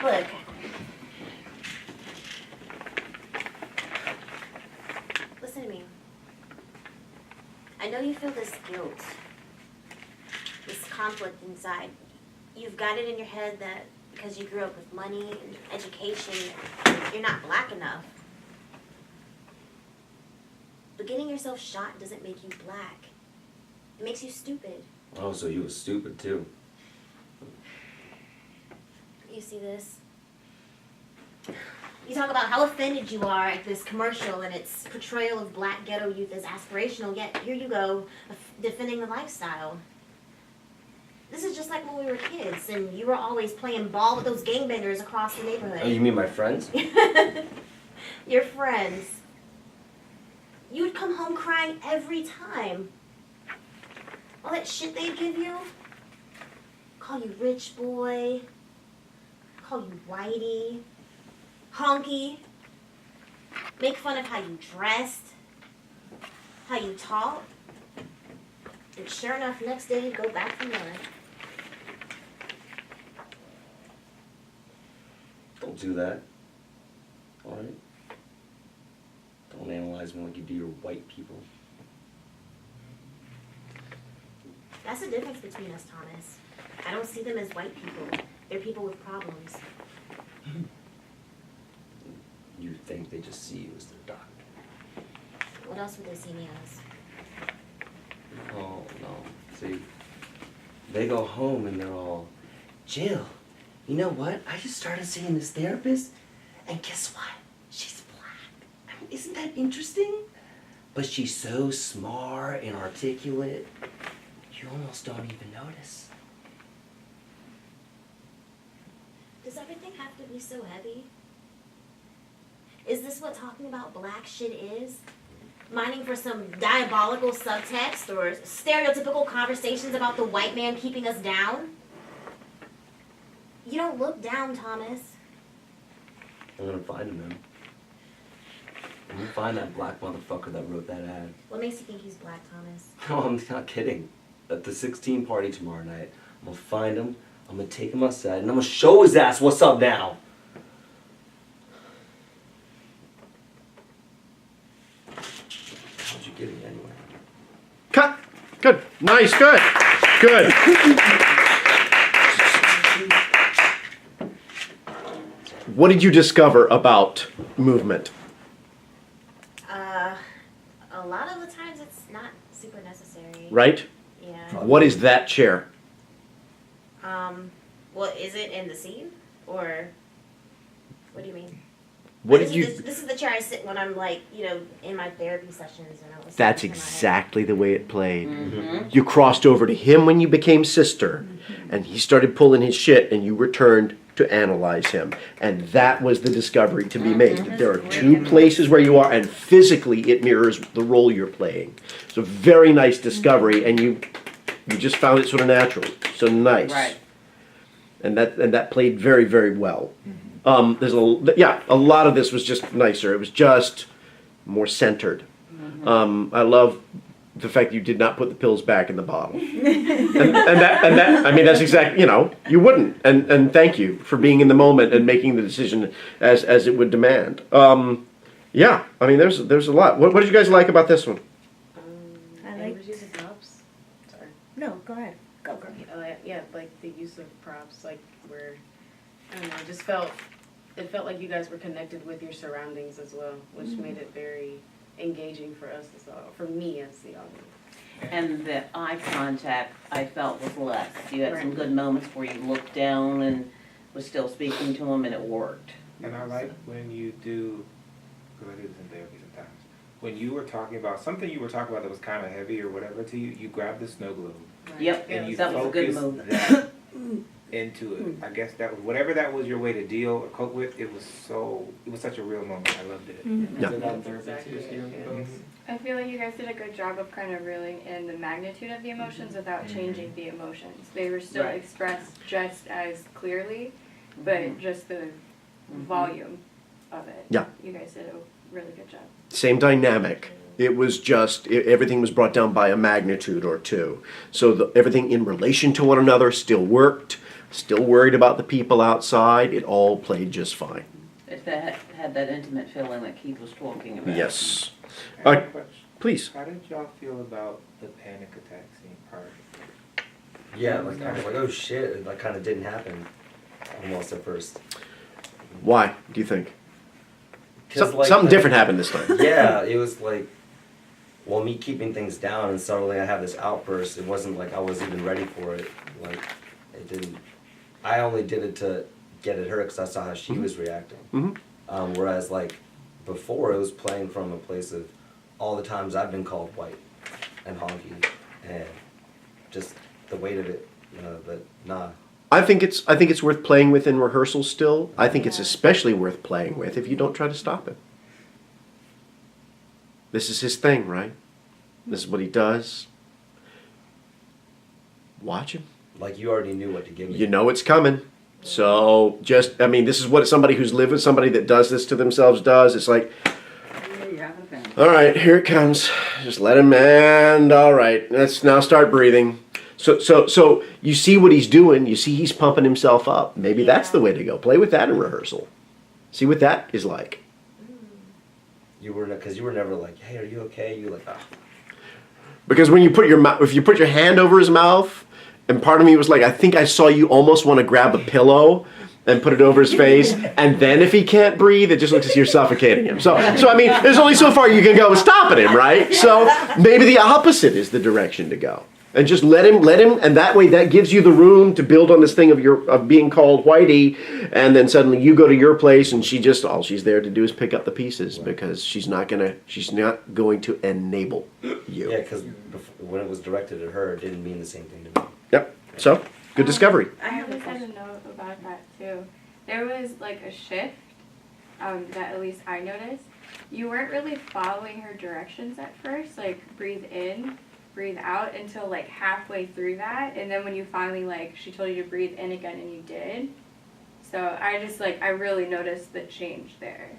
Look. Listen to me. I know you feel this guilt, this conflict inside. You've got it in your head that because you grew up with money and education, you're not black enough. But getting yourself shot doesn't make you black. It makes you stupid. Oh, so you was stupid too. You see this? You talk about how offended you are at this commercial and its portrayal of black ghetto youth as aspirational, yet here you go, defending the lifestyle. This is just like when we were kids and you were always playing ball with those gangbangers across the neighborhood. Oh, you mean my friends? Your friends. You would come home crying every time. All that shit they'd give you. Call you rich boy. Call you whitey. Honky. Make fun of how you dressed. How you talked. And sure enough, next day you'd go back for more. Don't do that. Alright? Don't analyze me like you do your white people. That's the difference between us, Thomas. I don't see them as white people. They're people with problems. You think they just see you as their doctor. What else would they see me as? Oh, no. See, they go home and they're all, Jill, you know what? I just started seeing this therapist, and guess what? She's black. I mean, isn't that interesting? But she's so smart and articulate, you almost don't even notice. Does everything have to be so heavy? Is this what talking about black shit is? Mining for some diabolical subtext or stereotypical conversations about the white man keeping us down? You don't look down, Thomas. I'm gonna find him, man. I'm gonna find that black motherfucker that wrote that ad. What makes you think he's black, Thomas? No, I'm not kidding. At the 16 party tomorrow night, I'm gonna find him, I'm gonna take him outside, and I'm gonna show his ass what's up now. How'd you get it anyway? Cut. Good. Nice. Good. Good. What did you discover about movement? A lot of the times it's not super necessary. Right? Yeah. What is that chair? Well, is it in the scene? Or, what do you mean? What this did you? This is the chair I sit when I'm like, in my therapy sessions. And I was That's exactly the way it played. Mm-hmm. You crossed over to him when you became sister, and he started pulling his shit, and you returned to analyze him. And that was the discovery to be made. That there are two places where you are, and physically it mirrors the role you're playing. It's a very nice discovery, and you just found it sort of natural. So nice. Right. And that played very, very well. There's a lot of this was just nicer. It was just more centered. I love the fact that you did not put the pills back in the bottle. and that, I mean, that's exactly, you wouldn't. And thank you for being in the moment and making the decision as it would demand. Yeah, I mean, there's a lot. What did you guys like about this one? I like- Amber's use of props. Sorry. No, go ahead. Go, girl. Yeah, like the use of props, like where, I don't know, it just it felt like you guys were connected with your surroundings as well, which made it very engaging for us as well, for me as the audience. And the eye contact, I felt, was less. You had some Right. good moments where you looked down and was still speaking to him, and it worked. And I like when you do, because I do this in therapy sometimes, when you were talking about, something you were talking about that was kind of heavy or whatever to you, you grabbed the snow globe. Yep, And you that was a good focused move. that into it. I guess that was, whatever that was your way to deal or cope with, it was such a real moment. I loved it. Yeah. I feel like you guys did a good job of kind of reeling in the magnitude of the emotions without changing the emotions. They were still Right. expressed just as clearly, but just the volume of it. Yeah. You guys did a really good job. Same dynamic. It was just, everything was brought down by a magnitude or two. So everything in relation to one another still worked, still worried about the people outside. It all played just fine. It had that intimate feeling that Keith was talking about. Yes. I have a question. Please. How did y'all feel about the panic attack scene part? Yeah, like I was like, oh shit, it like kind of didn't happen almost at first. Why, do you think? 'Cause, like, Something different happened this time. Yeah, it was like, well, me keeping things down and suddenly I have this outburst. It wasn't like I was even ready for it. Like, it didn't. I only did it to get at her because I saw how she was reacting. Mhm. Whereas like before, it was playing from a place of all the times I've been called white and honky and just the weight of it. But nah. I think it's worth playing with in rehearsal still. I think it's especially worth playing with if you don't try to stop him. This is his thing, right? This is what he does. Watch him. Like you already knew what to give me. You know it's coming. So this is what somebody who's lived with somebody that does this to themselves does. It's like, all right, here it comes. Just let him end. All right, let's now start breathing. So you see what he's doing. You see he's pumping himself up. Maybe that's the way to go. Play with that in rehearsal. See what that is like. Because you were never like, hey, are you okay? You were like, ah. Because when you put if you put your hand over his mouth, and part of me was like, I think I saw you almost want to grab a pillow and put it over his face, and then if he can't breathe, it just looks as you're suffocating him. So I mean, there's only so far you can go with stopping him, right? So maybe the opposite is the direction to go. And just let him, and that way that gives you the room to build on this thing of being called whitey, and then suddenly you go to your place and all she's there to do is pick up the pieces because she's not going to enable you. Yeah, because when it was directed at her, it didn't mean the same thing to me. Yep. So, good discovery. I have a note about that too. There was like a shift that at least I noticed. You weren't really following her directions at first, like breathe in, breathe out until like halfway through that, and then when you finally she told you to breathe in again and you did. So I really noticed the change there.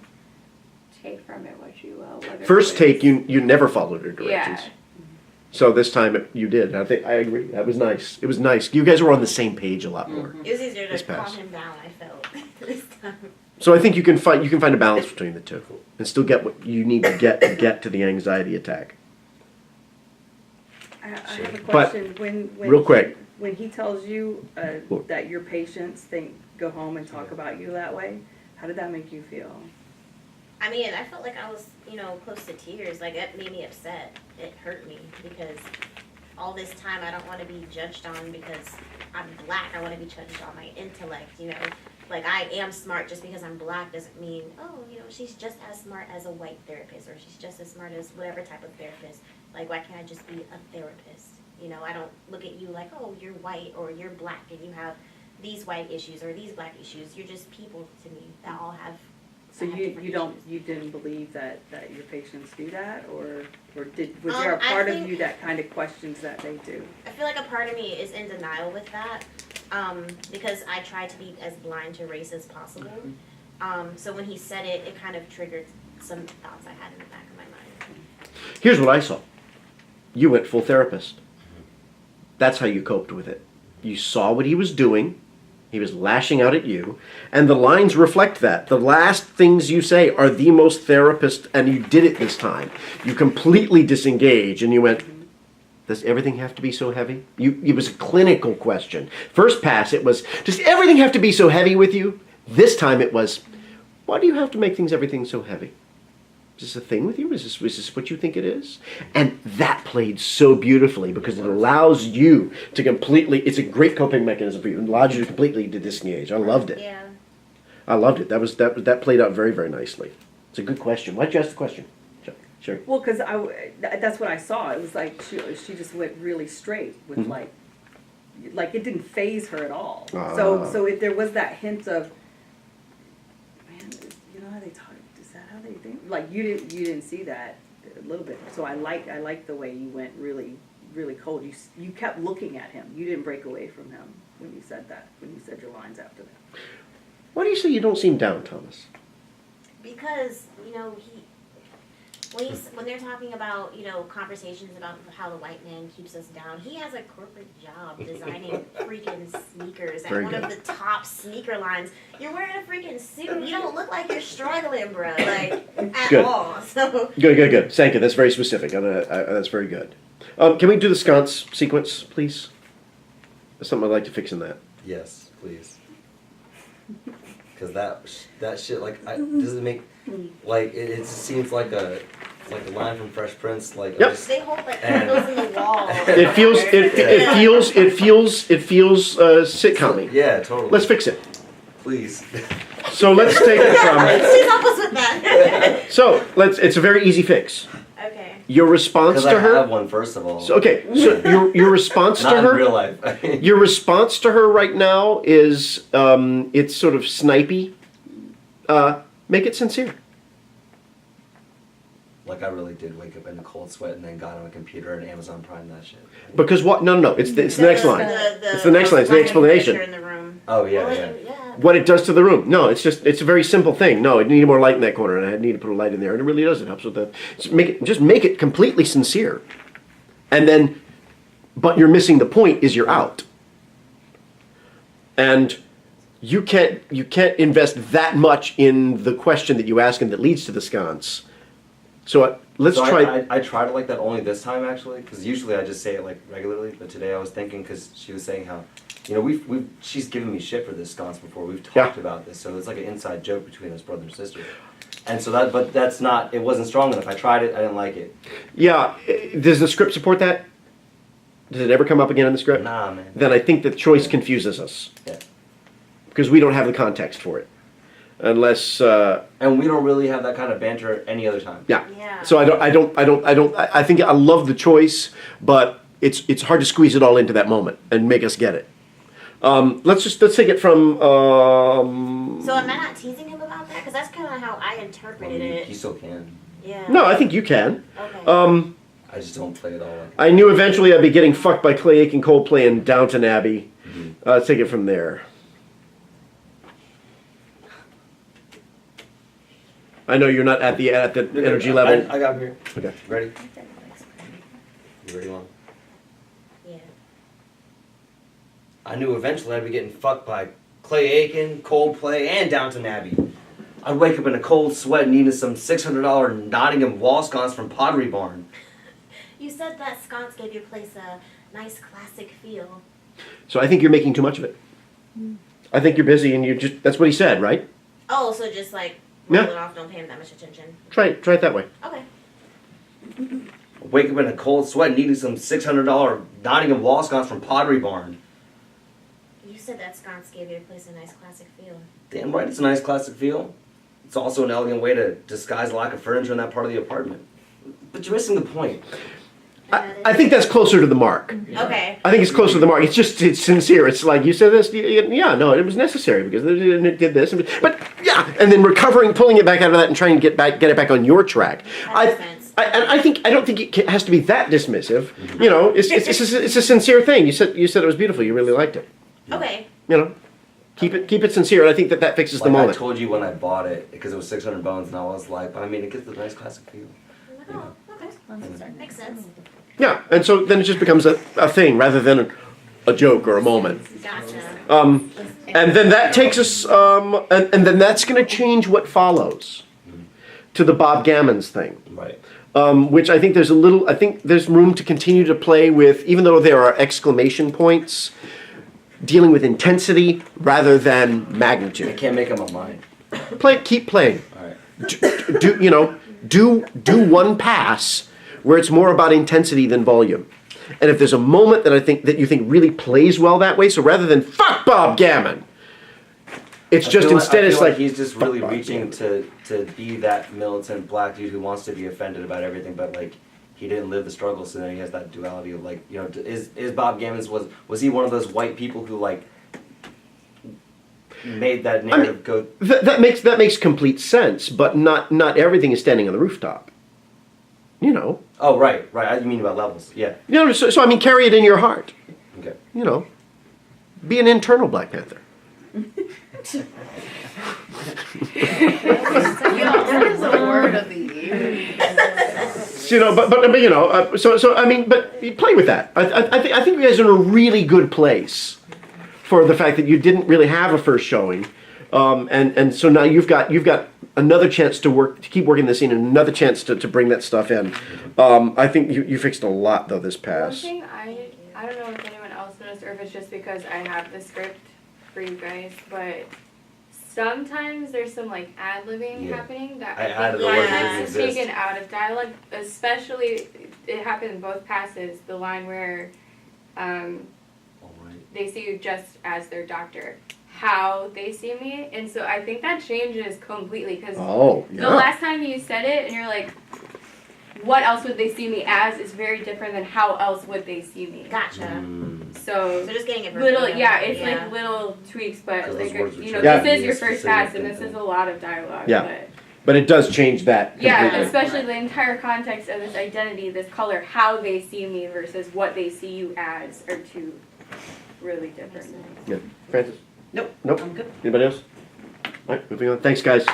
Take from it what you will. First take, you never followed her directions. Yeah. So this time you did. I agree. That was nice. It was nice. You guys were on the same page a lot more. It was easier This to calm past. him down, I felt, this time. So I think you can find a balance between the two and still get what you need to get to the anxiety attack. I have a But, question. When real quick. when he tells you that your patients go home and talk about you that way, how did that make you feel? I mean, I felt like I was, close to tears. Like, it made me upset. It hurt me because all this time I don't want to be judged on because I'm black. I want to be judged on my intellect, Like, I am smart just because I'm black doesn't mean, she's just as smart as a white therapist or she's just as smart as whatever type of therapist. Like, why can't I just be a therapist? I don't look at you like, oh, you're white or you're black and you have these white issues or these black issues. You're just people to me that all have. So have different issues. you didn't believe that your patients do that, or was there a I part of think- you that kind of questions that they do? I feel like a part of me is in denial with that, because I try to be as blind to race as possible. So when he said it, it kind of triggered some thoughts I had in the back of my mind. Here's what I saw. you went full therapist. That's how you coped with it. You saw what he was doing. He was lashing out at you. And the lines reflect that. The last things you say are the most therapist, and you did it this time. You completely disengage, and you went, does everything have to be so heavy? It was a clinical question. First pass, it was, does everything have to be so heavy with you? This time it was, why do you have to make everything so heavy? Is this a thing with you? Is this what you think it is? And that played so beautifully because it allows you to completely, it's a great coping mechanism for you. It allows you to completely to disengage. I loved it. Yeah. I loved it. That played out very, very nicely. It's a good question. Why'd you ask the question? Sure. Well, because that's what I saw. It was like she just went really straight with Mm-hmm. like it didn't phase her at all. Ah. So if there was that hint of, man, you know how they talk. Is that how they think? Like you didn't see that a little bit. So I like the way you went really, really cold. You kept looking at him. You didn't break away from him when you said that. When you said your lines after that. Why do you say you don't seem down, Thomas? Because, when they're talking about, conversations about how the white man keeps us down, he has a corporate job designing freaking sneakers at Very one good. of the top sneaker lines. You're wearing a freaking suit. You don't look like you're struggling, bro. Like, at Good. all. So Good. Thank you. That's very specific. That's very good. Can we do the sconce sequence, please? There's something I'd like to fix in that. Yes, please. Because that shit, does it make, it just seems like a line from Fresh Prince, Yep. they hold like candles in the wall. It feels sitcom-y. Yeah, totally. Let's fix it. Please. So let's take it from. Please help us with that. So it's a very easy fix. Okay. Your response Because to I her. have one, first of all. So your response Not to in her. real life. Your response to her right now is it's sort of snipey. Make it sincere. Like I really did wake up in a cold sweat and then got on a computer and Amazon Prime that shit. Because what? No. It's the next line. It's the next line. It's the explanation. In the room. Oh yeah, Well, yeah. What it does to the room. No, it's a very simple thing. No, it needed more light in that corner, and I need to put a light in there, and it really does. It helps with that. Just make it completely sincere, and then, but you're missing the point. Is you're out, and you can't invest that much in the question that you ask and that leads to the sconce. So let's try. I tried it like that only this time actually, because usually I just say it like regularly. But today I was thinking because she was saying how, she's given me shit for this sconce before. We've talked about this, so it's like an inside joke between us brother and sister. And so but that's not. It wasn't strong enough. I tried it. I didn't like it. Yeah. Does the script support that? Does it ever come up again in the script? Nah, man. Then I think the choice confuses us. Yeah. Because we don't have the context for it, unless. And we don't really have that kind of banter any other time. Yeah. Yeah. So I think I love the choice, but it's hard to squeeze it all into that moment and make us get it. Let's take it from. So am I not teasing him about that? Because that's kind of how I interpreted it. He still can. Yeah. No, I think you can. Okay. I just don't play it all like. I knew eventually I'd be getting fucked by Clay Aiken Coldplay and Downton Abbey. Mm-hmm. Let's take it from there. I know you're not at the energy level. I got him here. Okay. Ready? You ready, Lon? Yeah. I knew eventually I'd be getting fucked by Clay Aiken, Coldplay, and Downton Abbey. I'd wake up in a cold sweat needing some $600 Nottingham wall sconce from Pottery Barn. You said that sconce gave your place a nice classic feel. So I think you're making too much of it. I think you're busy and that's what he said, right? Oh, so just like Yeah. roll it off, don't pay him that much attention. Try it that way. Okay. I'd wake up in a cold sweat needing some $600 Nottingham wall sconce from Pottery Barn. You said that sconce gave your place a nice classic feel. Damn right, it's a nice classic feel. It's also an elegant way to disguise lack of furniture in that part of the apartment. But you're missing the point. I think that's closer to the mark. Okay. I think it's closer to the mark. It's sincere. It's like you said this. Yeah, no, it was necessary because it did this. But yeah, and then pulling it back out of that and trying to get it back on your track. That makes sense. I don't think it has to be that dismissive. You know, it's a sincere thing. You said it was beautiful. You really liked it. Okay. You know, keep it sincere. And I think that fixes the Like I moment. told you when I bought it, because it was 600 bones, and I was like, but I mean, it gets the nice classic feel. Oh, okay. Makes sense. Yeah, and so then it just becomes a thing rather than a joke or a moment. Gotcha. And then that takes us, and then that's going to change what follows to the Bob Gammons thing. Right. Which I think there's room to continue to play with, even though there are exclamation points, dealing with intensity rather than I magnitude. can't make up my mind. Keep playing. All right. Do one pass where it's more about intensity than volume. And if there's a moment that you think really plays well that way, so rather than fuck Bob Gammon, it's just instead I it's feel like he's just really fuck Bob reaching to be that militant black dude who wants to be offended about everything, but like he didn't live the struggle, so then he has that duality of like, you know, is Bob Gammons was he one of those white people who like made that narrative go? That makes complete sense, but not everything is standing on the rooftop. You know. Oh right. You mean about levels? Yeah. You know, so I mean, carry it in your heart. Okay. You know, be an internal Black Panther. That is a word of the year. You know, but you know, so I mean, but you play with that. I think you guys are in a really good place for the fact that you didn't really have a first showing, and so now you've got another chance to keep working the scene, and another chance to bring that stuff in. I think you fixed a lot though this One pass. thing I don't know if anyone else noticed or if it's just because I have the script for you guys, but sometimes there's some like ad-libbing happening that I I added think the word is didn't exist. taken out of dialogue, especially it happened in both passes, the line where they see you just as their doctor, how they see me, and so I think that changes completely because the last time you said it and you're like, what else would they see me as is very different than how else would they see me. Gotcha. So just getting it little, verbatim. it's like little tweaks, but like, you know, Yeah. this is your first pass and this is a lot of dialogue. Yeah. But it does change that. Yeah, completely. especially the entire context of this identity, this color, how they see me versus what they see you as are two really different. Yeah. Francis? Nope. Nope. I'm good. Anybody else? All right, moving on. Thanks, guys.